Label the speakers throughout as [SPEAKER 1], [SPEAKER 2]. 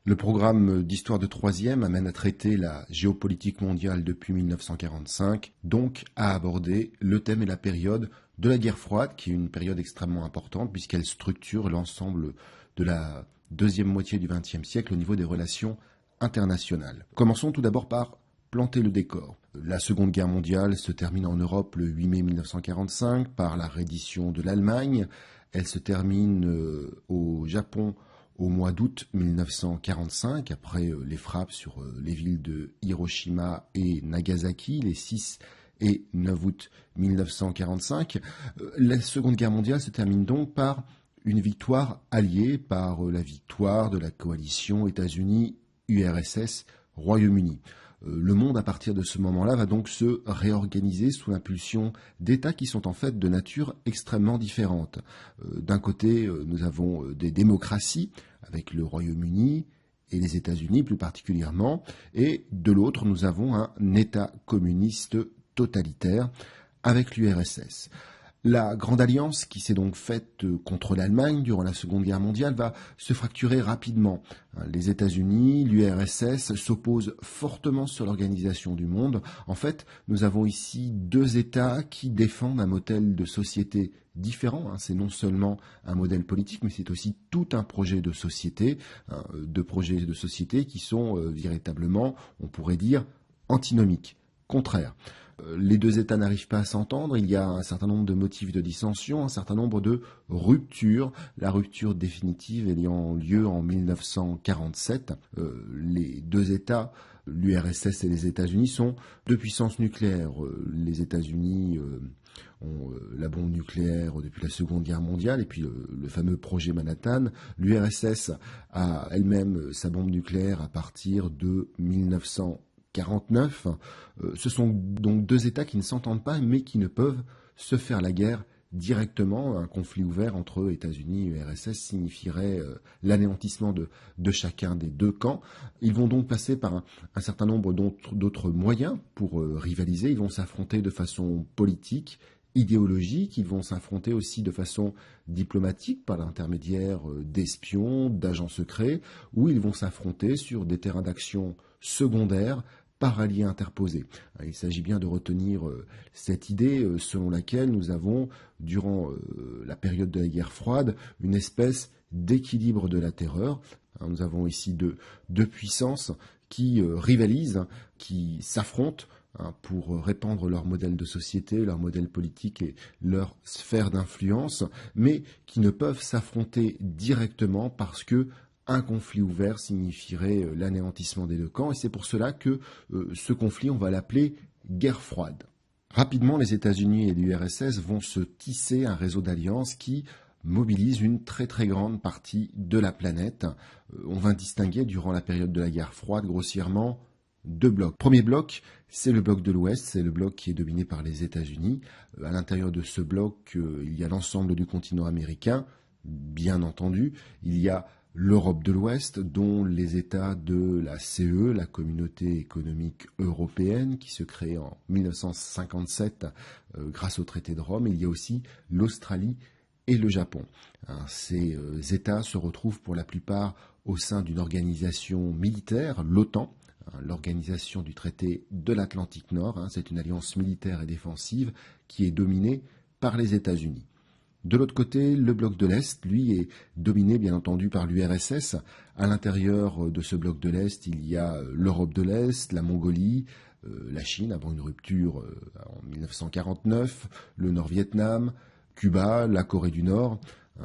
[SPEAKER 1] Le programme d'histoire de troisième amène à traiter la géopolitique mondiale depuis 1945, donc à aborder le thème et la période de la guerre froide, qui est une période extrêmement importante puisqu'elle structure l'ensemble de la deuxième moitié du XXe siècle au niveau des relations internationales. Commençons tout d'abord par planter le décor. La Seconde Guerre mondiale se termine en Europe le 8 mai 1945 par la reddition de l'Allemagne. Elle se termine au Japon au mois d'août 1945, après les frappes sur les villes de Hiroshima et Nagasaki, les 6 et 9 août 1945. La Seconde Guerre mondiale se termine donc par une victoire alliée, par la victoire de la coalition États-Unis-URSS Royaume-Uni. Le monde, à partir de ce moment-là, va donc se réorganiser sous l'impulsion d'États qui sont en fait de nature extrêmement différente. D'un côté, nous avons des démocraties, avec le Royaume-Uni et les États-Unis plus particulièrement, et de l'autre, nous avons un État communiste totalitaire avec l'URSS. La Grande Alliance, qui s'est donc faite contre l'Allemagne durant la Seconde Guerre mondiale, va se fracturer rapidement. Les États-Unis, l'URSS s'opposent fortement sur l'organisation du monde. En fait, nous avons ici deux États qui défendent un modèle de société différent. C'est non seulement un modèle politique, mais c'est aussi tout un projet de société, deux projets de société qui sont véritablement, on pourrait dire, antinomiques, contraires. Les deux États n'arrivent pas à s'entendre, il y a un certain nombre de motifs de dissension, un certain nombre de ruptures, la rupture définitive ayant lieu en 1947. Les deux États, l'URSS et les États-Unis, sont deux puissances nucléaires. Les États-Unis ont la bombe nucléaire depuis la Seconde Guerre mondiale et puis le fameux projet Manhattan. L'URSS a elle-même sa bombe nucléaire à partir de 1949. Ce sont donc deux États qui ne s'entendent pas, mais qui ne peuvent se faire la guerre directement. Un conflit ouvert entre États-Unis et URSS signifierait l'anéantissement de chacun des deux camps. Ils vont donc passer par un certain nombre d'autres moyens pour rivaliser. Ils vont s'affronter de façon politique, idéologique, ils vont s'affronter aussi de façon diplomatique par l'intermédiaire d'espions, d'agents secrets, ou ils vont s'affronter sur des terrains d'action secondaires par alliés interposés. Il s'agit bien de retenir cette idée selon laquelle nous avons, durant la période de la guerre froide, une espèce d'équilibre de la terreur. Nous avons ici deux puissances qui rivalisent, qui s'affrontent pour répandre leur modèle de société, leur modèle politique et leur sphère d'influence, mais qui ne peuvent s'affronter directement parce que un conflit ouvert signifierait l'anéantissement des deux camps, et c'est pour cela que ce conflit, on va l'appeler guerre froide. Rapidement, les États-Unis et l'URSS vont se tisser un réseau d'alliances qui mobilise une très très grande partie de la planète. On va distinguer durant la période de la guerre froide grossièrement deux blocs. Premier bloc, c'est le bloc de l'Ouest, c'est le bloc qui est dominé par les États-Unis. À l'intérieur de ce bloc, il y a l'ensemble du continent américain, bien entendu. Il y a l'Europe de l'Ouest, dont les États de la CE, la Communauté économique européenne, qui se crée en 1957 grâce au traité de Rome. Il y a aussi l'Australie et le Japon. Ces États se retrouvent pour la plupart au sein d'une organisation militaire, l'OTAN, l'organisation du traité de l'Atlantique Nord. C'est une alliance militaire et défensive qui est dominée par les États-Unis. De l'autre côté, le bloc de l'Est, lui, est dominé bien entendu par l'URSS. À l'intérieur de ce bloc de l'Est, il y a l'Europe de l'Est, la Mongolie, la Chine avant une rupture en 1949, le Nord-Vietnam, Cuba, la Corée du Nord.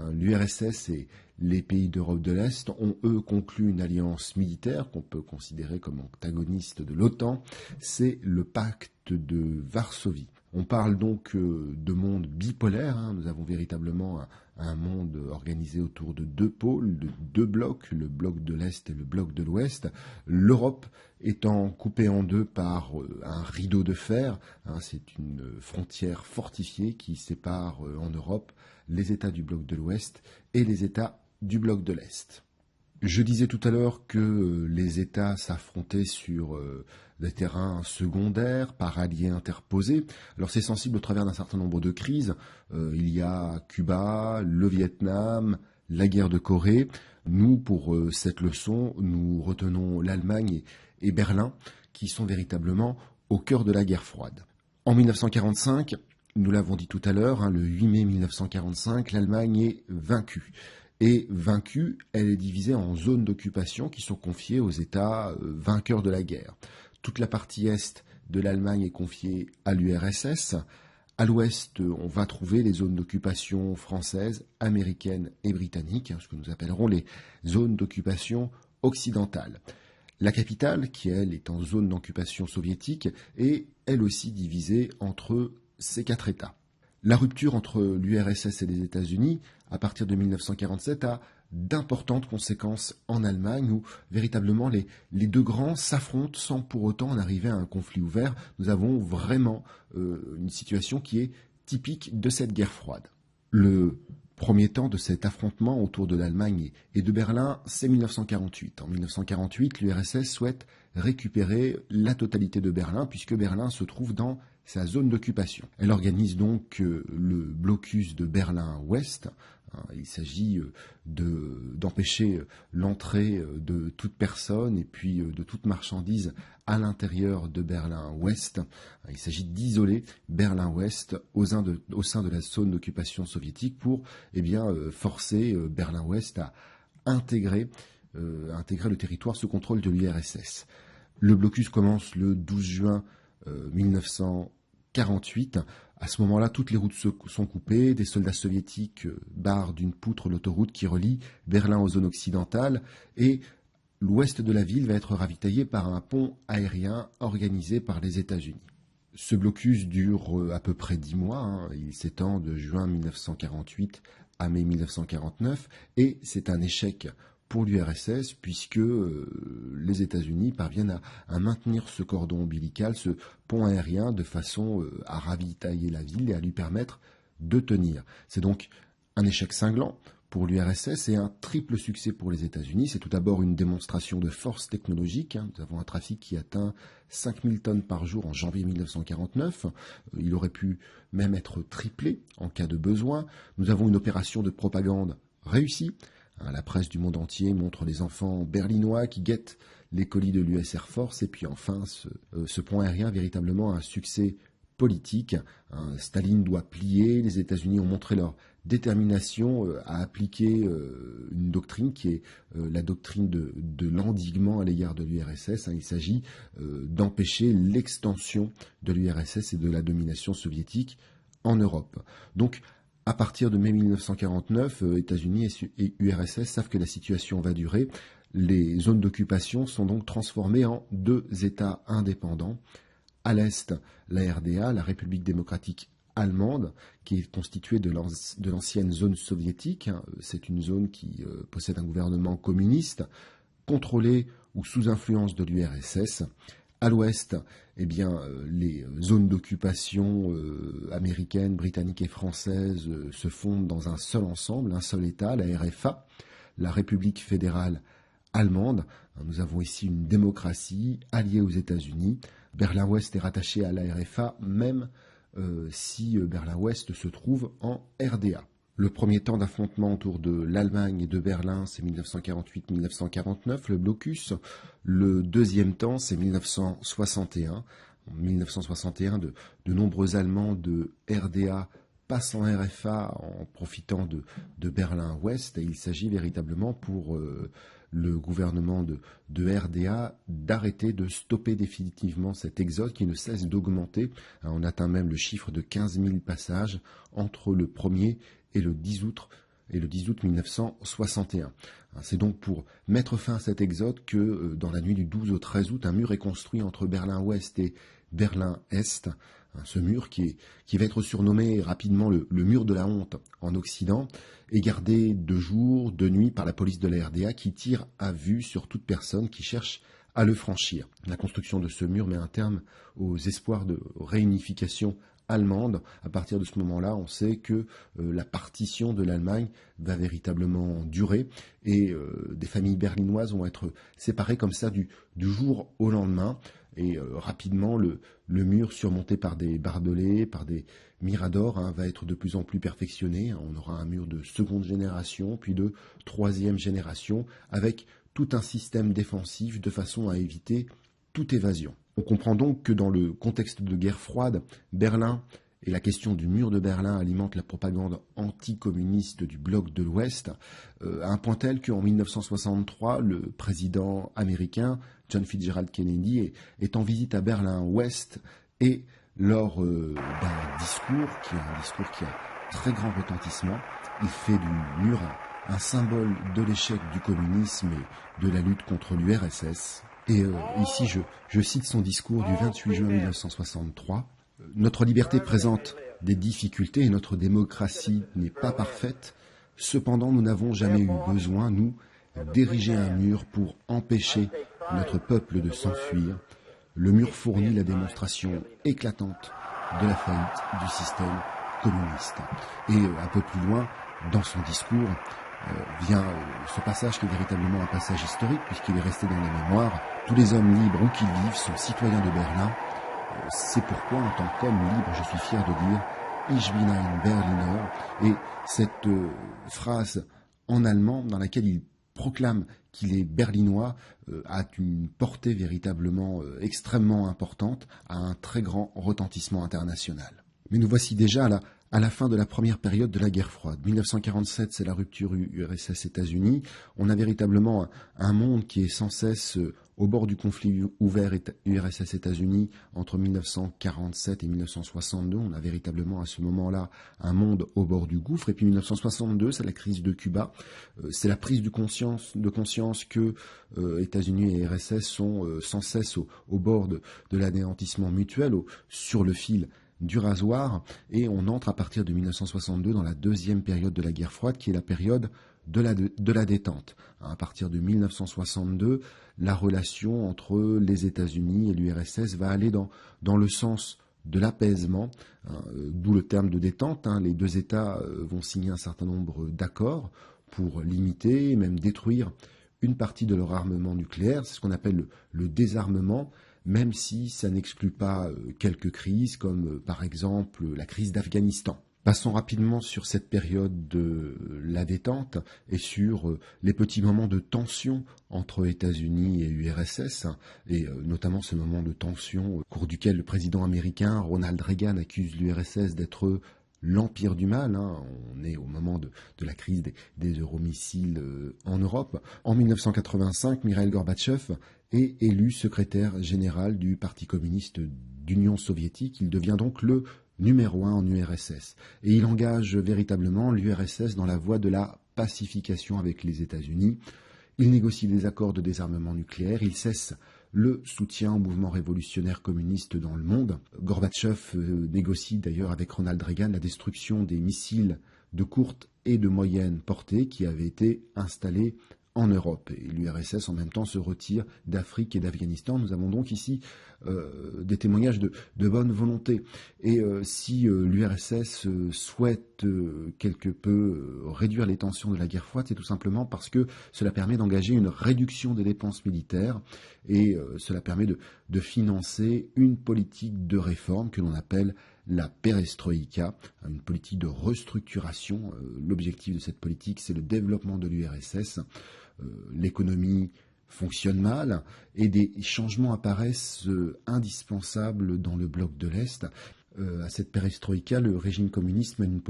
[SPEAKER 1] L'URSS et les pays d'Europe de l'Est ont, eux, conclu une alliance militaire qu'on peut considérer comme antagoniste de l'OTAN. C'est le pacte de Varsovie. On parle donc de monde bipolaire. Nous avons véritablement un monde organisé autour de deux pôles, de deux blocs, le bloc de l'Est et le bloc de l'Ouest. L'Europe étant coupée en deux par un rideau de fer. C'est une frontière fortifiée qui sépare en Europe les États du bloc de l'Ouest et les États du bloc de l'Est. Je disais tout à l'heure que les États s'affrontaient sur des terrains secondaires, par alliés interposés. Alors c'est sensible au travers d'un certain nombre de crises. Il y a Cuba, le Vietnam, la guerre de Corée. Nous, pour cette leçon, nous retenons l'Allemagne et Berlin, qui sont véritablement au cœur de la guerre froide. En 1945, nous l'avons dit tout à l'heure, le 8 mai 1945, l'Allemagne est vaincue. Et vaincue, elle est divisée en zones d'occupation qui sont confiées aux États vainqueurs de la guerre. Toute la partie est de l'Allemagne est confiée à l'URSS. À l'ouest, on va trouver les zones d'occupation françaises, américaines et britanniques, ce que nous appellerons les zones d'occupation occidentales. La capitale, qui elle est en zone d'occupation soviétique, est elle aussi divisée entre ces 4 États. La rupture entre l'URSS et les États-Unis, à partir de 1947, a d'importantes conséquences en Allemagne, où véritablement les deux grands s'affrontent sans pour autant en arriver à un conflit ouvert. Nous avons vraiment une situation qui est typique de cette guerre froide. Le premier temps de cet affrontement autour de l'Allemagne et de Berlin, c'est 1948. En 1948, l'URSS souhaite récupérer la totalité de Berlin, puisque Berlin se trouve dans sa zone d'occupation. Elle organise donc le blocus de Berlin-Ouest. Il s'agit d'empêcher l'entrée de toute personne et puis de toute marchandise à l'intérieur de Berlin-Ouest. Il s'agit d'isoler Berlin-Ouest au sein de la zone d'occupation soviétique pour forcer Berlin-Ouest à intégrer le territoire sous contrôle de l'URSS. Le blocus commence le 12 juin 1948. À ce moment-là, toutes les routes sont coupées. Des soldats soviétiques barrent d'une poutre l'autoroute qui relie Berlin aux zones occidentales et l'ouest de la ville va être ravitaillé par un pont aérien organisé par les États-Unis. Ce blocus dure à peu près 10 mois. Il s'étend de juin 1948 à mai 1949 et c'est un échec pour l'URSS, puisque les États-Unis parviennent à maintenir ce cordon ombilical, ce pont aérien, de façon à ravitailler la ville et à lui permettre de tenir. C'est donc un échec cinglant pour l'URSS et un triple succès pour les États-Unis. C'est tout d'abord une démonstration de force technologique. Nous avons un trafic qui atteint 5000 tonnes par jour en janvier 1949. Il aurait pu même être triplé en cas de besoin. Nous avons une opération de propagande réussie. La presse du monde entier montre les enfants berlinois qui guettent les colis de l'US Air Force. Et puis enfin, ce pont aérien, véritablement un succès politique. Staline doit plier. Les États-Unis ont montré leur détermination à appliquer une doctrine qui est la doctrine de l'endiguement à l'égard de l'URSS. Il s'agit d'empêcher l'extension de l'URSS et de la domination soviétique en Europe. Donc, à partir de mai 1949, États-Unis et URSS savent que la situation va durer. Les zones d'occupation sont donc transformées en 2 États indépendants. À l'est, la RDA, la République démocratique allemande, qui est constituée de l'ancienne zone soviétique. C'est une zone qui possède un gouvernement communiste, contrôlé ou sous influence de l'URSS. À l'ouest, les zones d'occupation américaines, britanniques et françaises se fondent dans un seul ensemble, un seul État, la RFA, la République fédérale allemande. Nous avons ici une démocratie alliée aux États-Unis. Berlin-Ouest est rattaché à la RFA, même si Berlin-Ouest se trouve en RDA. Le premier temps d'affrontement autour de l'Allemagne et de Berlin, c'est 1948-1949, le blocus. Le deuxième temps, c'est 1961. En 1961, de nombreux Allemands de RDA passent en RFA en profitant de Berlin-Ouest. Et il s'agit véritablement pour le gouvernement de RDA d'arrêter, de stopper définitivement cet exode qui ne cesse d'augmenter. On atteint même le chiffre de 15 000 passages entre le 1er et le 10 août 1961. C'est donc pour mettre fin à cet exode que dans la nuit du 12 au 13 août, un mur est construit entre Berlin-Ouest et Berlin-Est. Ce mur qui va être surnommé rapidement le mur de la honte en Occident est gardé de jour, de nuit par la police de la RDA qui tire à vue sur toute personne qui cherche à le franchir. La construction de ce mur met un terme aux espoirs de réunification allemande. À partir de ce moment-là, on sait que la partition de l'Allemagne va véritablement durer et des familles berlinoises vont être séparées comme ça du jour au lendemain. Et rapidement, le mur surmonté par des barbelés, par des miradors, va être de plus en plus perfectionné. On aura un mur de seconde génération, puis de troisième génération, avec tout un système défensif de façon à éviter toute évasion. On comprend donc que dans le contexte de guerre froide, Berlin et la question du mur de Berlin alimente la propagande anticommuniste du bloc de l'Ouest, à un point tel qu'en 1963, le président américain John Fitzgerald Kennedy est en visite à Berlin-Ouest et lors d'un discours qui a très grand retentissement, il fait du mur un symbole de l'échec du communisme et de la lutte contre l'URSS. Et ici, je cite son discours du 28 juin 1963. Notre liberté présente des difficultés et notre démocratie n'est pas parfaite. Cependant, nous n'avons jamais eu besoin, nous, d'ériger un mur pour empêcher notre peuple de s'enfuir. Le mur fournit la démonstration éclatante de la faillite du système communiste. Et un peu plus loin, dans son discours, vient ce passage qui est véritablement un passage historique, puisqu'il est resté dans la mémoire. Tous les hommes libres, où qu'ils vivent, sont citoyens de Berlin. C'est pourquoi, en tant qu'homme libre, je suis fier de dire « Ich bin ein Berliner ». Et cette phrase en allemand, dans laquelle il proclame qu'il est berlinois, a une portée véritablement extrêmement importante, a un très grand retentissement international. Mais nous voici déjà à la fin de la première période de la guerre froide. 1947, c'est la rupture URSS-États-Unis. On a véritablement un monde qui est sans cesse au bord du conflit ouvert URSS-États-Unis entre 1947 et 1962. On a véritablement à ce moment-là un monde au bord du gouffre. Et puis 1962, c'est la crise de Cuba. C'est la prise de conscience que États-Unis et URSS sont sans cesse au bord de l'anéantissement mutuel, sur le fil du rasoir, et on entre à partir de 1962 dans la deuxième période de la guerre froide, qui est la période de la détente. À partir de 1962, la relation entre les États-Unis et l'URSS va aller dans le sens de l'apaisement, d'où le terme de détente. Les deux États vont signer un certain nombre d'accords pour limiter et même détruire une partie de leur armement nucléaire. C'est ce qu'on appelle le désarmement, même si ça n'exclut pas quelques crises, comme par exemple la crise d'Afghanistan. Passons rapidement sur cette période de la détente et sur les petits moments de tension entre États-Unis et URSS, et notamment ce moment de tension au cours duquel le président américain Ronald Reagan accuse l'URSS d'être l'empire du mal. On est au moment de la crise des euromissiles en Europe. En 1985, Mikhaïl Gorbatchev est élu secrétaire général du Parti communiste d'Union soviétique. Il devient donc le numéro 1 en URSS. Et il engage véritablement l'URSS dans la voie de la pacification avec les États-Unis. Il négocie des accords de désarmement nucléaire. Il cesse le soutien au mouvement révolutionnaire communiste dans le monde. Gorbatchev négocie d'ailleurs avec Ronald Reagan la destruction des missiles de courte et de moyenne portée qui avaient été installés en Europe. Et l'URSS en même temps se retire d'Afrique et d'Afghanistan. Nous avons donc ici des témoignages de bonne volonté. Et si l'URSS souhaite quelque peu réduire les tensions de la guerre froide, c'est tout simplement parce que cela permet d'engager une réduction des dépenses militaires et cela permet de financer une politique de réforme que l'on appelle la perestroïka, une politique de restructuration. L'objectif de cette politique, c'est le développement de l'URSS. L'économie fonctionne mal et des changements apparaissent indispensables dans le bloc de l'Est. À cette perestroïka, le régime communiste mène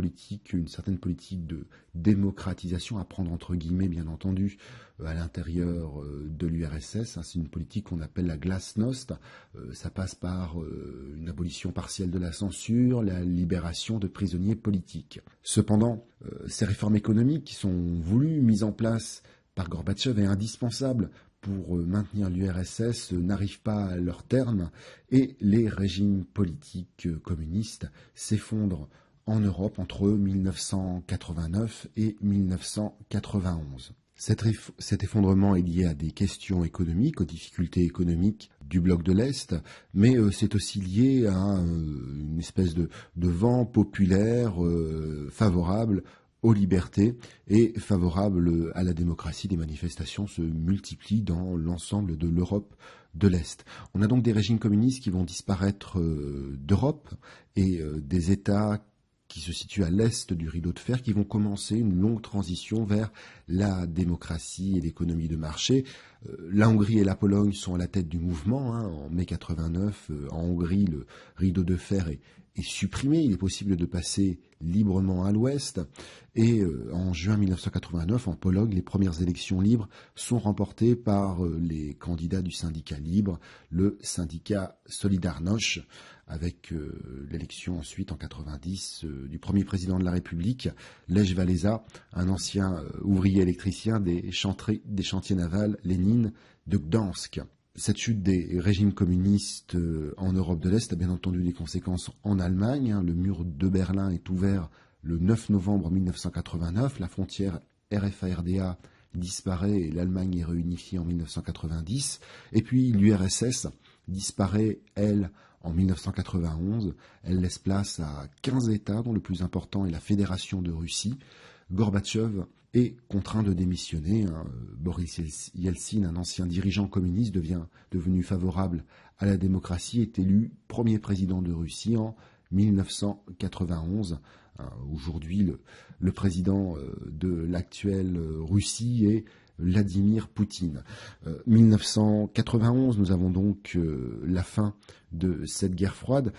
[SPEAKER 1] une certaine politique de démocratisation, à prendre entre guillemets bien entendu, à l'intérieur de l'URSS. C'est une politique qu'on appelle la glasnost. Ça passe par une abolition partielle de la censure, la libération de prisonniers politiques. Cependant, ces réformes économiques qui sont voulues, mises en place par Gorbatchev et indispensables pour maintenir l'URSS n'arrivent pas à leur terme et les régimes politiques communistes s'effondrent en Europe entre 1989 et 1991. Cet effondrement est lié à des questions économiques, aux difficultés économiques du bloc de l'Est, mais c'est aussi lié à une espèce de vent populaire favorable aux libertés et favorable à la démocratie. Des manifestations se multiplient dans l'ensemble de l'Europe de l'Est. On a donc des régimes communistes qui vont disparaître d'Europe et des États qui se situent à l'est du rideau de fer, qui vont commencer une longue transition vers la démocratie et l'économie de marché. La Hongrie et la Pologne sont à la tête du mouvement. En mai 89, en Hongrie, le rideau de fer est supprimé. Il est possible de passer librement à l'ouest. Et en juin 1989, en Pologne, les premières élections libres sont remportées par les candidats du syndicat libre, le syndicat Solidarność, avec l'élection ensuite en 90 du premier président de la République, Lech Walesa, un ancien ouvrier électricien des chantiers navals Lénine de Gdansk. Cette chute des régimes communistes en Europe de l'Est a bien entendu des conséquences en Allemagne. Le mur de Berlin est ouvert le 9 novembre 1989. La frontière RFA-RDA disparaît et l'Allemagne est réunifiée en 1990. Et puis l'URSS disparaît, elle, en 1991. Elle laisse place à 15 États, dont le plus important est la Fédération de Russie. Gorbatchev est contraint de démissionner. Boris Yeltsin, un ancien dirigeant communiste devenu favorable à la démocratie, est élu premier président de Russie en 1991. Aujourd'hui, le président de l'actuelle Russie est Vladimir Poutine. 1991, nous avons donc la fin de cette guerre froide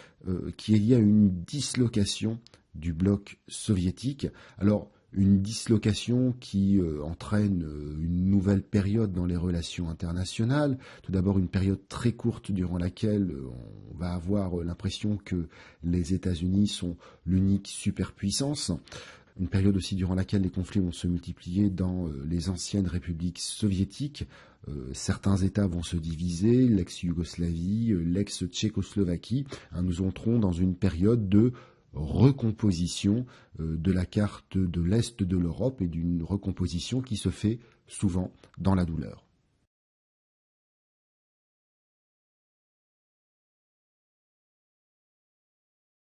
[SPEAKER 1] qui est liée à une dislocation du bloc soviétique. Alors, une dislocation qui entraîne une nouvelle période dans les relations internationales. Tout d'abord, une période très courte durant laquelle on va avoir l'impression que les États-Unis sont l'unique superpuissance. Une période aussi durant laquelle les conflits vont se multiplier dans les anciennes républiques soviétiques. Certains États vont se diviser, l'ex-Yougoslavie, l'ex-Tchécoslovaquie. Nous entrons dans une période de recomposition de la carte de l'Est de l'Europe et d'une recomposition qui se fait souvent dans la douleur.